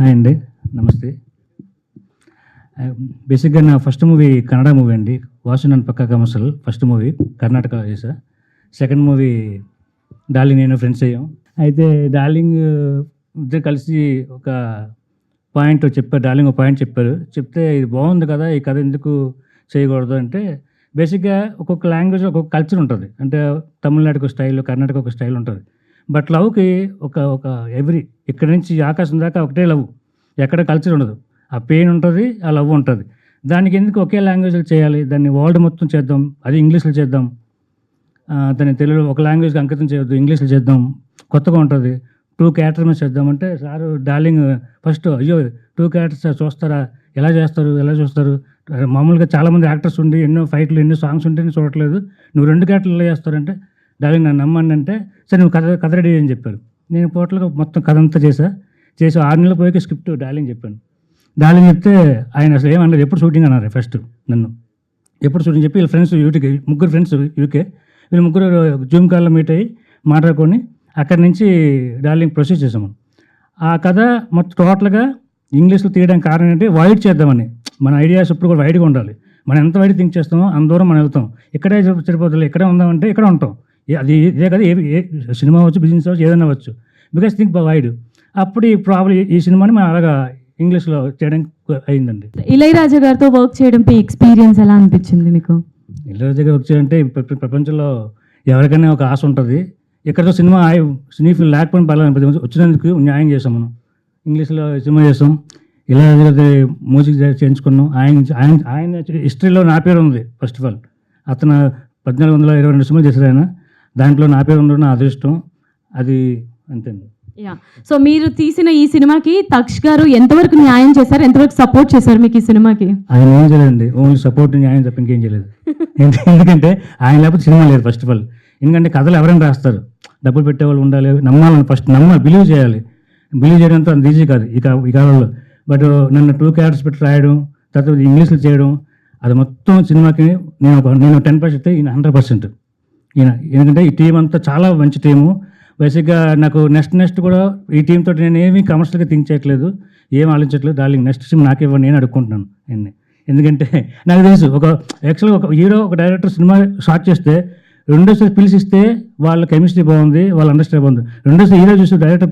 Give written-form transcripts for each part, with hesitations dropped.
Hi అండి, నమస్తే. బేసిక్గా నా ఫస్ట్ మూవీ కన్నడ మూవీ అండి, వాసు నన్ను పక్కా కమర్షియల్. ఫస్ట్ మూవీ కర్ణాటక చేసా. సెకండ్ మూవీ డార్లింగ్, నేను ఫ్రెండ్స్ అయ్యాం. అయితే డార్లింగ్ ఇద్దరు కలిసి ఒక పాయింట్ చెప్పారు. డార్లింగ్ ఒక పాయింట్ చెప్పారు. చెప్తే ఇది బాగుంది కదా, ఈ కథ ఎందుకు చేయకూడదు అంటే, బేసిక్గా ఒక్కొక్క లాంగ్వేజ్ ఒక్కొక్క కల్చర్ ఉంటుంది. అంటే తమిళనాడుకు ఒక స్టైల్, కర్ణాటక ఒక స్టైల్ ఉంటుంది. బట్ లవ్కి ఒక ఒక ఎవ్రీ ఇక్కడి నుంచి ఆకాశం దాకా ఒకటే లవ్, ఎక్కడ కల్చర్ ఉండదు. ఆ పెయిన్ ఉంటుంది, ఆ లవ్ ఉంటుంది. దానికి ఎందుకు ఒకే లాంగ్వేజ్లో చేయాలి, దాన్ని వరల్డ్ మొత్తం చేద్దాం, అది ఇంగ్లీష్లో చేద్దాం. దాన్ని తెలుగులో ఒక లాంగ్వేజ్కి అంకితం చేయొద్దు, ఇంగ్లీష్లో చేద్దాం, కొత్తగా ఉంటుంది. 2 క్యారెక్టర్ మీద చేద్దామంటే సారు డార్లింగ్ ఫస్ట్ అయ్యో 2 క్యారెక్టర్స్ చూస్తారా, ఎలా చేస్తారు, ఎలా చూస్తారు, మామూలుగా చాలామంది యాక్టర్స్ ఉండి ఎన్నో ఫైట్లు ఎన్నో సాంగ్స్ ఉంటే చూడట్లేదు, నువ్వు 2 క్యారెక్టర్లు ఎలా చేస్తారంటే, డార్లింగ్ నన్ను నమ్మండి అంటే, సరే నువ్వు కథ రెడీ అని చెప్పారు. నేను టోటల్గా మొత్తం కథ అంతా చేసి 6 నెలల పోయి స్క్రిప్ట్ డార్లింగ్ చెప్పాను. డార్లింగ్ చెప్తే ఆయన అసలు ఏమన్నారు, ఎప్పుడు షూటింగ్ అన్నారు ఫస్ట్ నన్ను, ఎప్పుడు షూటింగ్ చెప్పి వీళ్ళ ఫ్రెండ్స్ యూకే, ముగ్గురు ఫ్రెండ్స్ యూకే, వీళ్ళు ముగ్గురు జూమ్ కాల్లో మీట్ అయ్యి మాట్లాడుకొని అక్కడి నుంచి డార్లింగ్ ప్రొసీడ్ చేసాము. ఆ కథ మొత్తం టోటల్గా ఇంగ్లీష్లో తీయడానికి కారణం ఏంటంటే వైడ్ చేద్దామని. మన ఐడియాస్ ఇప్పుడు కూడా వైడ్గా ఉండాలి. మనం ఎంత వైడ్ థింక్ చేస్తామో అంత దూరం మనం వెళ్తాం. ఇక్కడే సరిపోతుంది, ఇక్కడే ఉందామంటే ఇక్కడ ఉంటాం. అది ఇదే కదా, ఏ సినిమా అవ్వచ్చు, బిజినెస్ అవ్వచ్చు, ఏదైనా అవ్వచ్చు, బికాస్ థింక్ వైడ్. అప్పుడు ఈ ప్రాబ్లం ఈ సినిమాని మనం అలాగా ఇంగ్లీష్లో చేయడానికి అయిందండి. ఇళయరాజా గారితో వర్క్ చేయడం ఎక్స్పీరియన్స్ ఎలా అనిపించింది మీకు? ఇళయరాజా గారు వర్క్ చేయాలంటే ప్రపంచంలో ఎవరికైనా ఒక ఆశ ఉంటుంది. ఎక్కడితో సినిమా ఫీల్ లేకపోయినా పర్లేదు, వచ్చినందుకు న్యాయం చేసాం. మనం ఇంగ్లీష్లో సినిమా చేసాం, ఇళయరాజా గారి మ్యూజిక్ చేయించుకున్నాం. ఆయన హిస్టరీలో నా పేరు ఉంది. ఫస్ట్ ఆఫ్ ఆల్ అతను 1422 సినిమాలు చేశారు ఆయన, దాంట్లో నా పేరు ఉండడం నా అదృష్టం. అది అంతేండి. యా, సో మీరు తీసిన ఈ సినిమాకి తక్ష్ గారు ఎంతవరకు న్యాయం చేశారు, ఎంతవరకు సపోర్ట్ చేశారు మీకు ఈ సినిమాకి? ఆయన ఏం చేయలేదండి, ఓన్లీ సపోర్ట్, న్యాయం తప్ప ఇంకేం చేయలేదు. ఎందుకంటే ఆయన లేకపోతే సినిమా లేదు ఫస్ట్ ఆఫ్ ఆల్. ఎందుకంటే కథలు ఎవరైనా రాస్తారు, డబ్బులు పెట్టేవాళ్ళు ఉండాలి, నమ్మాలని ఫస్ట్ బిలీవ్ చేయాలి. బిలీవ్ చేయడంతో అంత ఈజీ కాదు ఈ కాలంలో. బట్ నన్ను 2 క్యారెక్టర్స్ పెట్టి రాయడం, తర్వాత ఇంగ్లీష్లో చేయడం, అది మొత్తం సినిమాకి నేను 10% ఈయన 100%. ఈయన ఎందుకంటే ఈ టీం అంతా చాలా మంచి టీము. బేసిక్గా నాకు నెక్స్ట్ కూడా ఈ టీం తోటి నేను ఏమీ కమర్షియల్గా థింక్ చేయట్లేదు, ఏం ఆలోచించట్లేదు. డార్లింగ్ నెక్స్ట్ సినిమా నాకు ఇవ్వండి, నేను అడుక్కుంటున్నాను ఆయన్ని. ఎందుకంటే నాకు తెలుసు యాక్చువల్గా ఒక హీరో, ఒక డైరెక్టర్ సినిమా స్టార్ట్ చేస్తే రెండోసారి పిలిచిస్తే వాళ్ళ కెమిస్ట్రీ బాగుంది, వాళ్ళ అండర్స్టాండ్ బాగుంది. రెండోసారి హీరో చూసి డైరెక్టర్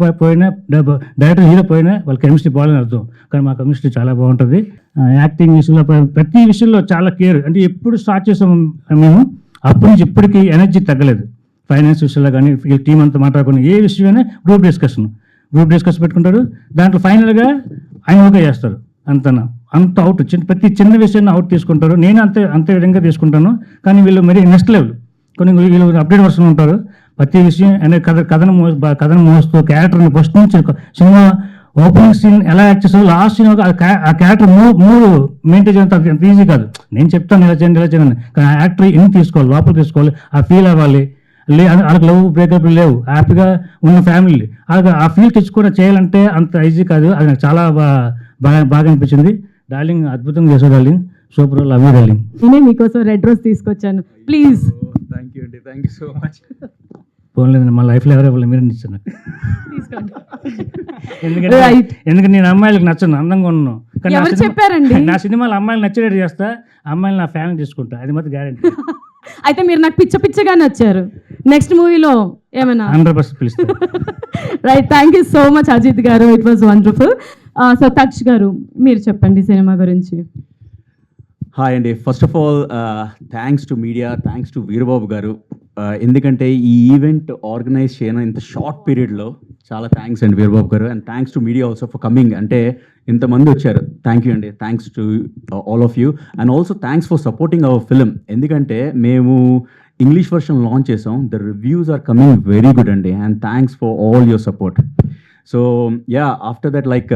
హీరో పోయినా వాళ్ళ కెమిస్ట్రీ బాగాలని అర్థం. కానీ మా కెమిస్ట్రీ చాలా బాగుంటుంది. యాక్టింగ్ విషయంలో ప్రతి విషయంలో చాలా కేర్. అంటే ఎప్పుడు స్టార్ట్ చేసాము మేము, అప్పటి నుంచి ఇప్పటికీ ఎనర్జీ తగ్గలేదు. ఫైనాన్స్ విషయంలో కానీ టీం అంతా మాట్లాడుకుని ఏ విషయమైనా గ్రూప్ డిస్కషన్ పెట్టుకుంటారు. దాంట్లో ఫైనల్గా ఆయన ఓకే చేస్తారు. అంత అవుట్ ప్రతి చిన్న విషయాన్ని అవుట్ తీసుకుంటారు. నేను అంతే విధంగా తీసుకుంటాను. కానీ వీళ్ళు మరి నెక్స్ట్ లెవెల్, కొన్ని వీళ్ళు అప్డేట్ వర్షన్ ఉంటారు. ప్రతి విషయం అనే కథను మోస్తూ క్యారెక్టర్ని ఫస్ట్ నుంచి సినిమా ఓపెనింగ్ సీన్ ఎలా యాక్ట్ చేస్తారు, లాస్ట్ సీన్ ఆ క్యారెక్టర్ మూడు మెయింటైన్ చేయడం అంత ఈజీ కాదు. నేను చెప్తాను ఇలా చేయండి, కానీ ఆ యాక్టర్ ఎన్ని తీసుకోవాలి, లోపల తీసుకోవాలి, ఆ ఫీల్ అవ్వాలి. వాళ్ళకి లవ్ బ్రేకప్ లేవు, హ్యాపీగా ఉన్న ఫ్యామిలీ, ఆ ఫీల్ తెచ్చుకొని చేయాలంటే అంత ఈజీ కాదు. అది నాకు చాలా బాగా అనిపించింది. డార్లింగ్ అద్భుతంగా చేశారు. Darling super, love you darling. నేనే మీకోసం రెడ్ రోజ్ తీసుకొచ్చాను, ప్లీజ్. థ్యాంక్ యూ అండి, థ్యాంక్ యూ సో మచ్. పోలేదండి, మా లైఫ్లో ఎవరు మీరు ఇచ్చాను నాకు. ఎందుకంటే నేను అమ్మాయిలకు నచ్చను, అందంగా ఉన్నాను. ఎవరు చెప్పారండి? నా సినిమాలు అమ్మాయిలు నచ్చేటట్టు చేస్తా, అమ్మాయిలు నా ఫ్యామిలీ తీసుకుంటా, అది మాత్రం గ్యారెంటీ. అయితే మీరు నాకు పిచ్చగా నచ్చారు. నెక్స్ట్ మూవీలో ఏమైనా 100% పిలుస్తాను. Right, thank you so much Ajith garu, it was wonderful. So Taksh garu మీరు చెప్పండి సినిమా గురించి. హాయ్ అండి, first of all thanks to media, thanks to Veerababu garu. ఎందుకంటే ఈ ఈవెంట్ ఆర్గనైజ్ చేయడం ఇంత షార్ట్ పీరియడ్లో చాలా థ్యాంక్స్ అండి Veerababu garu. And thanks to media also for coming. అంటే ఇంతమంది వచ్చారు, థ్యాంక్ యూ అండి, thanks to all of you. And also thanks for supporting our film. ఎందుకంటే మేము ఇంగ్లీష్ వర్షన్ లాంచ్ చేసాం, the reviews are coming very good అండి. And thanks for all your support. So yeah, after that like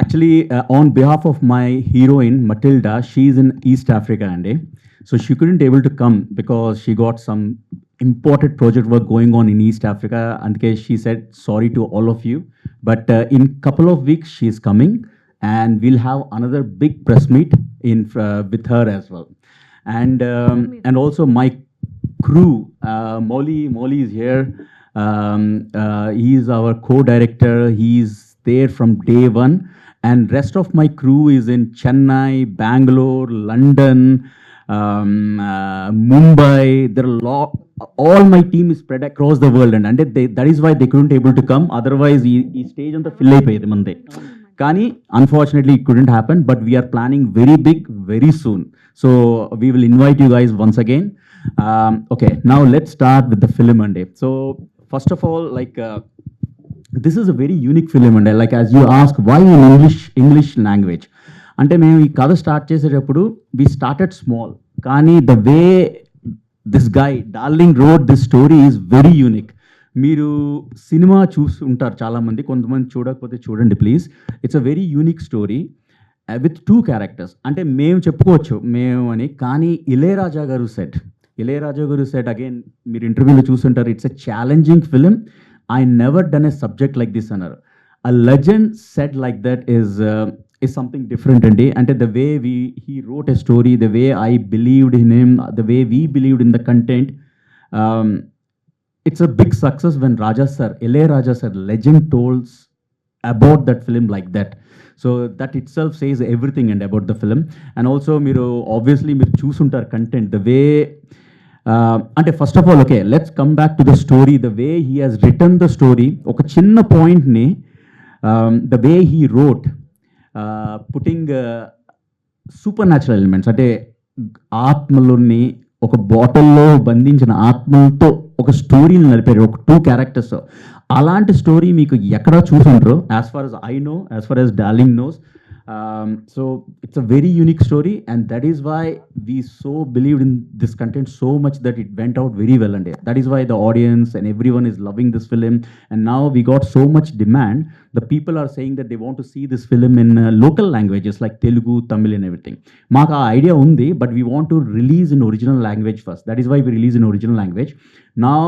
actually on behalf of my heroine Matilda, she's in East Africa andy, so she couldn't able to come because she got some important project work going on in East Africa, and she said sorry to all of you, but in couple of weeks she is coming and we'll have another big press meet with her as well. And also my crew, Molly is here, He's our co-director. He's there from day one, and rest of my crew is in Chennai, Bangalore, London, Mumbai. There are all my team is spread across the world, and that is why they couldn't able to come. Otherwise, ఈ stage అంతా fill అయిపోయేది మందే. కానీ unfortunately it couldn't happen, but we're planning very big very soon. So we will invite you guys once again. Okay, now let's start with the film అండి. So first of all, like this is a very unique film అండి. Like as you ask why in English language అంటే, మేము ఈ కథ start చేసేటప్పుడు we started small, కానీ the way this guy darling wrote this story is very unique. మీరు cinema చూస్తుంటారు చాలామంది, కొంతమంది చూడకపోతే చూడండి please. It's a very unique story with 2 characters. అంటే మేము చెప్పుకోవచ్చు మేము అని, కానీ ఇళయరాజా గారు సెట్ అగైన్ మీరు ఇంటర్వ్యూలో చూస్తుంటారు, it's a challenging film. I never done a subject like this అన్నారు. A legend set like that is something different అండి. అంటే the way he wrote a story, the way I believed in him, the way we believed in the content. It's a big success when Ilayaraja sir, legend, told about that film like that. So that itself says everything and about the film. And also, obviously, మీరు చూసుంటారు content, the way, అంటే first of all, okay, let's come back to the story, the way he has written the story. ఒక చిన్న పాయింట్ని the way he wrote, putting supernatural elements, అంటే ఆత్మలోని ఒక బాటిల్లో బంధించిన ఆత్మలతో ఒక స్టోరీని నడిపారు, ఒక 2 క్యారెక్టర్స్. అలాంటి స్టోరీ మీకు ఎక్కడ చూసుంటారో, as far as I know, as far as Darling knows. So it's a very unique story, and that is why we so believed in this content so much that it went out very well. And that is why the audience and everyone is loving this film. And now we got so much demand. The people are saying that they want to see this film in local languages like Telugu, Tamil and everything. Maku aa idea undi, but we want to release in original language first. That is why we release in original language. Now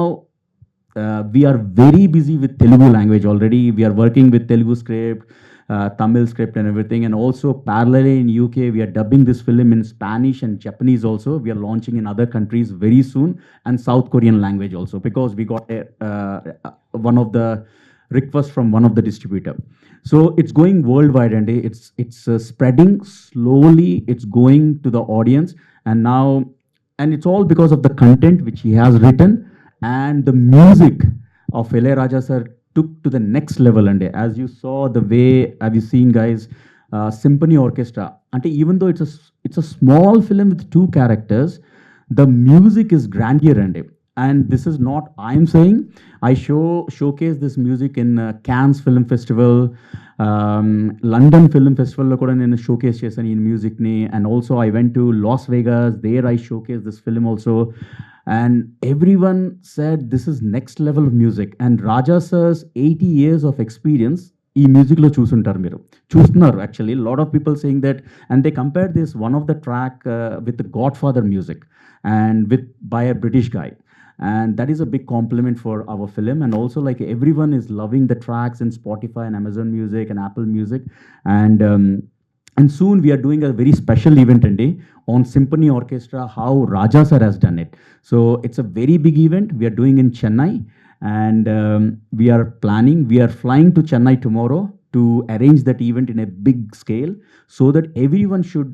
we are very busy with Telugu language already. We are working with Telugu script, Tamil script and everything, and also parallelly in UK we are dubbing this film in Spanish and Japanese also. We are launching in other countries very soon, and South Korean language also, because we got one of the requests from one of the distributor. So it's going worldwide, and it's spreading slowly. It's going to the audience, and it's all because of the content which he has written, and the music of Ilayaraja sir took to the next level. And as you saw, the way have you seen, guys, symphony orchestra, and even though it's a small film with 2 characters, the music is grandeur. And this is not I'm saying, I showcase this music in Cannes Film Festival, London Film Festival lo kuda nenu showcase chesanu in music ni, and also I went to Las Vegas, there I showcased this film also. And everyone said this is next level of music. And Raja sir's 80 years of experience ఈ మ్యూజిక్లో చూస్తున్నారు actually. Lot of people saying that, and they compare this one of the track with God father music and by a British guy. And that is a big compliment for our film. And also, like, everyone is loving the tracks in Spotify and Amazon Music and Apple Music. And soon we are doing a very special event on Symphony Orchestra, how Raja sir has done it. So it's a very big event we are doing in Chennai, and we are flying to Chennai tomorrow to arrange that event in a big scale, so that everyone should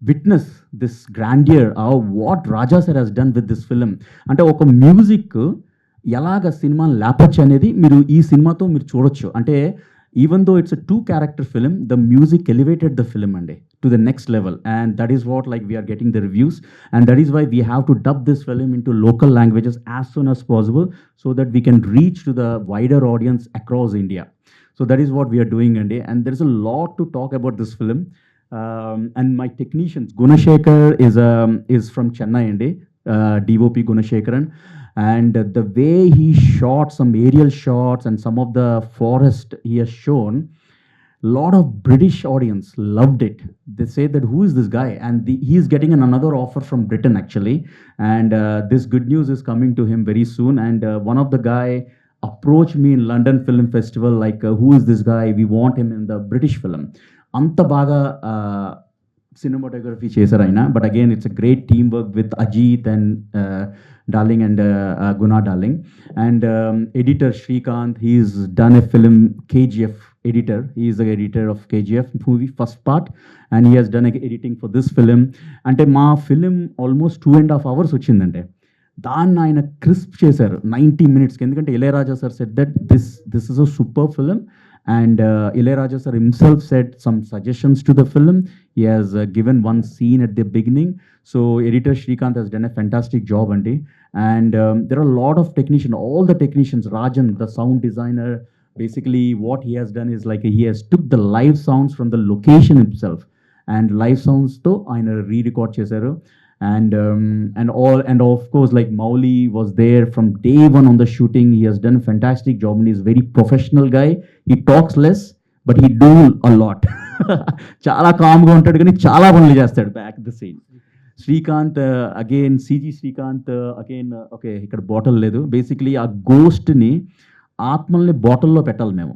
witness this grandeur of what Raja sir has done with this film. అంటే ఒక music ఎలాగ సినిమాని లేపచ్చు అనేది మీరు ఈ సినిమాతో మీరు చూడొచ్చు. అంటే even though it's a 2-character film, the music elevated the film to the next level. And that is what, like, we are getting the reviews, and that is why we have to dub this film into local languages as soon as possible, so that we can reach to the wider audience across India. So that is what we are doing, and there is a lot to talk about this film. And my technicians, Gunashekhar is from Chennai, DOP Gunashekharan. And the way he shot some aerial shots and some of the forest he has shown, lot of British audience loved it. They say that who is this guy? And he is getting another offer from Britain actually. And this good news is coming to him very soon. And one of the guy approached me in London Film Festival, like, who is this guy? We want him in the British film. Anta baga cinematography chesaru aina, but again it's a great teamwork with Ajit and Darling and Guna Darling. And editor Srikanth, he's done a film, KGF editor. He is the editor of KGF movie, first part. And he has done editing for this film. అంటే మా film almost 2.5 hours వచ్చిందంటే దాన్ని ఆయన crisp చేశారు 90 minutesకి. ఎందుకంటే Ilaiyaraaja sir said that this is a super film. And Ilayaraja sir himself said some suggestions to the film. He has given one scene at the beginning. So editor Srikanth has done a fantastic job, Andy. And there are a lot of technicians, all the technicians, Rajan, the sound designer, basically what he has done is like he has took the live sounds from the location itself. And live sounds to aina re-record chesaru. And of course, like Mauli was there from day one on the shooting. He has done a fantastic job and he's a very professional guy. He talks less, but he do a lot. చాలా కామ్గా ఉంటాడు కానీ చాలా పనులు చేస్తాడు back the scene. Srikanth again CG Srikanth again okay ఇక్కడ bottle లేదు. Basically ఆ గోస్ట్ని ఆత్మల్ని బాటిల్లో పెట్టాలి మేము,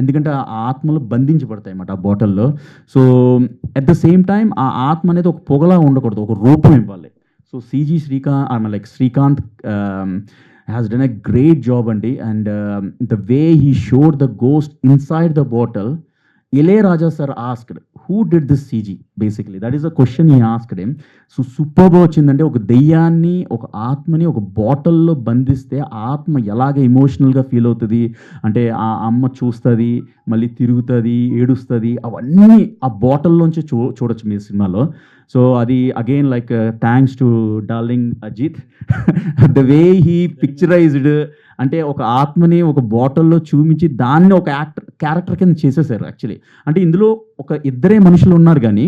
ఎందుకంటే ఆ ఆత్మలు బంధించబడతాయి అన్నమాట ఆ బాటిల్లో. So at the same time ఆ ఆత్మ అనేది ఒక పొగలా ఉండకూడదు, ఒక రూపం ఇవ్వాలి. So సిజీ Srikanth has done a great job, Andy. And the way he showed the ghost inside the bottle, Ilayaraja sir asked, who did this CG? Basically, that is a question he asked him. So superb వచ్చిందంటే ఒక దెయ్యాన్ని, ఒక ఆత్మని ఒక బాటిల్లో బంధిస్తే ఆత్మ ఎలాగ ఎమోషనల్గా ఫీల్ అవుతుంది అంటే ఆ అమ్మ చూస్తుంది, మళ్ళీ తిరుగుతుంది, ఏడుస్తుంది, అవన్నీ ఆ బాటిల్లోంచి చూడొచ్చు మీ సినిమాలో. సో అది again like thanks to darling Ajith. The way he picturised అంటే ఒక ఆత్మని ఒక బాటిల్లో చూపించి దాన్ని ఒక క్యారెక్టర్ కింద చేసేసారు యాక్చువల్లీ. అంటే ఇందులో ఒక ఇద్దరే మనుషులు ఉన్నారు కానీ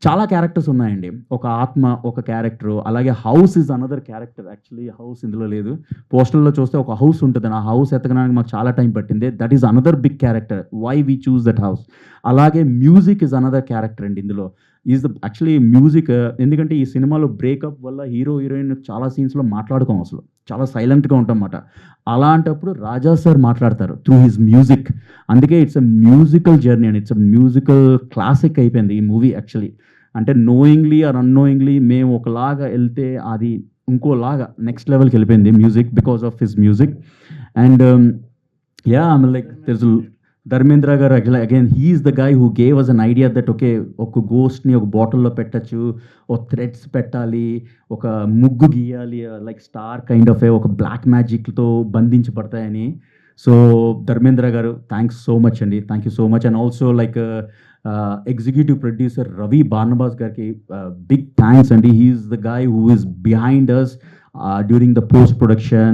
చాలా క్యారెక్టర్స్ ఉన్నాయండి. ఒక ఆత్మ ఒక క్యారెక్టర్, అలాగే house is another character. Actually house ఇందులో లేదు, పోస్టర్లో చూస్తే ఒక హౌస్ ఉంటుంది, ఆ హౌస్ ఎతకడానికి మాకు చాలా టైం పట్టింది. That is another big character, why we choose that house. అలాగే మ్యూజిక్ ఇస్ అనదర్ క్యారెక్టర్ అండి ఇందులో. ఈజ్ ద యాక్చువల్లీ మ్యూజిక్, ఎందుకంటే ఈ సినిమాలో బ్రేకప్ వల్ల హీరో హీరోయిన్ చాలా సీన్స్లో మాట్లాడుకోం, అసలు చాలా సైలెంట్గా ఉంటాం అన్నమాట. అలాంటప్పుడు రాజా సార్ మాట్లాడతారు త్రూ హిజ్ మ్యూజిక్. అందుకే it's a musical journey and it's a musical classic అయిపోయింది ఈ మూవీ యాక్చువల్లీ. అంటే నోయింగ్లీ ఆర్ అన్నోయింగ్లీ మేము ఒకలాగా వెళ్తే అది ఇంకోలాగా నెక్స్ట్ లెవెల్కి వెళ్ళిపోయింది music because of his music. And yeah I mean like there is Dharmendra garu again he's the guy who gave us an idea that okay ఒక గోస్ట్ని ఒక బాటిల్లో పెట్టచ్చు, ఒక థ్రెడ్స్ పెట్టాలి, ఒక ముగ్గు గీయాలి, లైక్ స్టార్ కైండ్ ఆఫ్ ఒక బ్లాక్ మ్యాజిక్తో బంధించబడతాయని. So Dharmendra garu thanks so much అండి, thank you so much. And also like executive producer Ravi Barnabas గారికి బిగ్ థ్యాంక్స్ అండి. He's the guy who is behind us during the post-production,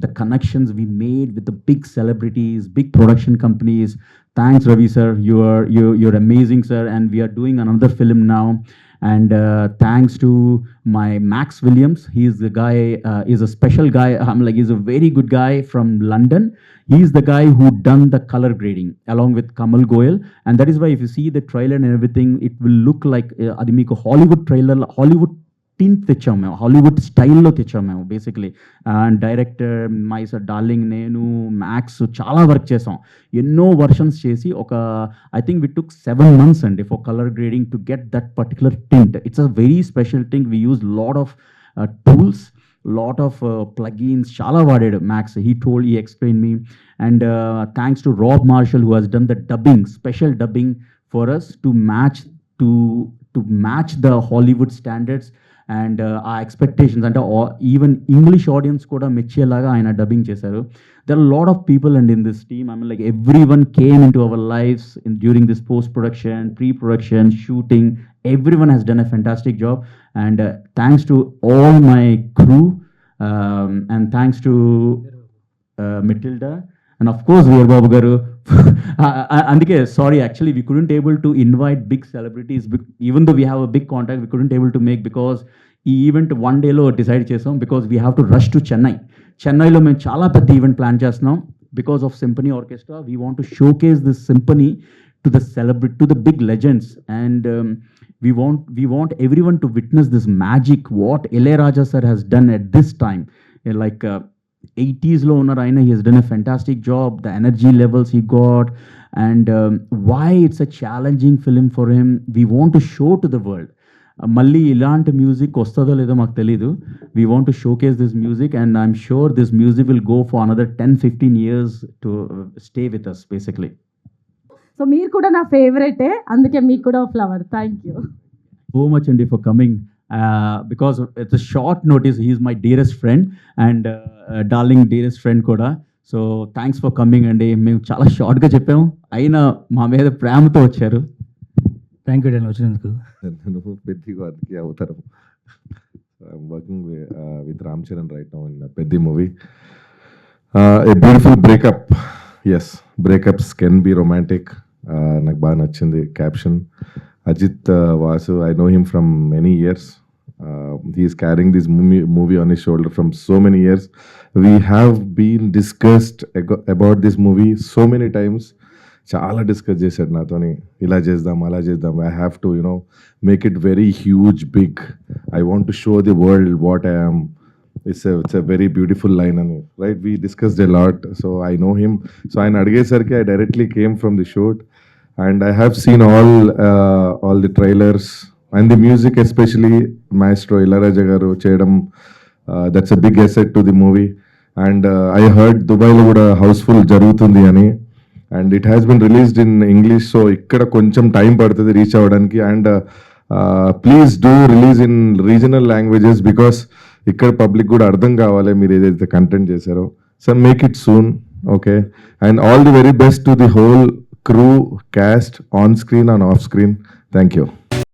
the connections we made with the big celebrities, big production companies. Thanks, Ravi sir. You're amazing, sir. And we are doing another film now. And thanks to my Max Williams. He's the guy, he's a special guy. He's a very good guy from London. He's the guy who done the color grading along with Kamal Goyal. And that is why if you see the trailer and everything, it will look like adi meeku Hollywood trailer, Hollywood tint తెచ్చాం మేము, Hollywood స్టైల్లో తెచ్చాం మేము basically. And director my sir darling, నేను, Max చాలా work చేసాం, ఎన్నో versions చేసి ఒక I think we took 7 months అండి for colour grading to get that particular tint. It's a very special thing. We use lot of tools, lot of plugins, చాలా వాడాడు Max. he explained me. And thanks to Rob Marshall who has done the dubbing, special dubbing for us to match the Hollywood standards and our expectations. And even English audience kuda mechchelaga ayana dubbing chesaru. There are a lot of people and in this team, I mean like everyone came into our lives during this post production, pre-production, shooting. Everyone has done a fantastic job. And thanks to all my crew, and thanks to Matilda, and of course Veer Babu garu. Andike sorry, actually we couldn't able to invite big celebrities, even though we have a big contact, we couldn't able to make because ఈ event 1 day లో decide చేసాం because we have to rush to చెన్నైలో మేము చాలా పెద్ద event plan చేస్తున్నాం because of symphony orchestra. We want to showcase this symphony to the celebrity, to the big legends. And we want everyone to witness this magic what Ilayaraja sir has done at this time. Like 80s లో ఉన్నారు ఆయన, he has done a fantastic job, the energy levels he got, and why it's a challenging film for him, we want to show to the world. మళ్ళీ ఇలాంటి music వస్తుందో లేదో మాకు తెలీదు. We want to showcase this music and I'm sure this music will go for another 10-15 years to stay with us basically. So మీరు కూడా నా ఫేవరెటే, అందుకే మీకు కూడా flower. Thank you So much Andy for coming because it's a short notice. He is my dearest friend and darling dearest friend కూడా. So thanks for coming అండి. మేము చాలా షార్ట్గా చెప్పాము, అయినా మా మీద ప్రేమతో వచ్చారు. థ్యాంక్ యూ వచ్చినందుకు. నువ్వు పెద్ది గారికి అవతారం. I'm working with Ram Charan right now in Peddi movie. A beautiful breakup. Yes, breakups can be romantic. నాకు బాగా నచ్చింది caption. Ajith Vasu, I know him from many years. He is carrying this movie on his shoulder from so many years. We have been discussed about this movie so many times. చాలా discuss చేశాడు నాతోని, ఇలా చేద్దాం అలా చేద్దాం. I have to make it very huge big. I want to show the world what I am. It's a very beautiful line అని, right? We discussed a lot. So I know him. So ఆయన అడిగేసరికి I directly came from the shoot and I have seen all the trailers and the music, especially Maestro Ilayaraja garu cheyadam, that's a big asset to the movie. And I heard Dubai lo kuda houseful jarugutundi ani, and it has been released in English, so ikkada koncham time padutadi reach avvadaniki. And please do release in regional languages because ikkada public kuda ardham kavale meer edaithe content chesaro. So make it soon, okay? And all the very best to the whole crew, cast, on screen and off screen. Thank you.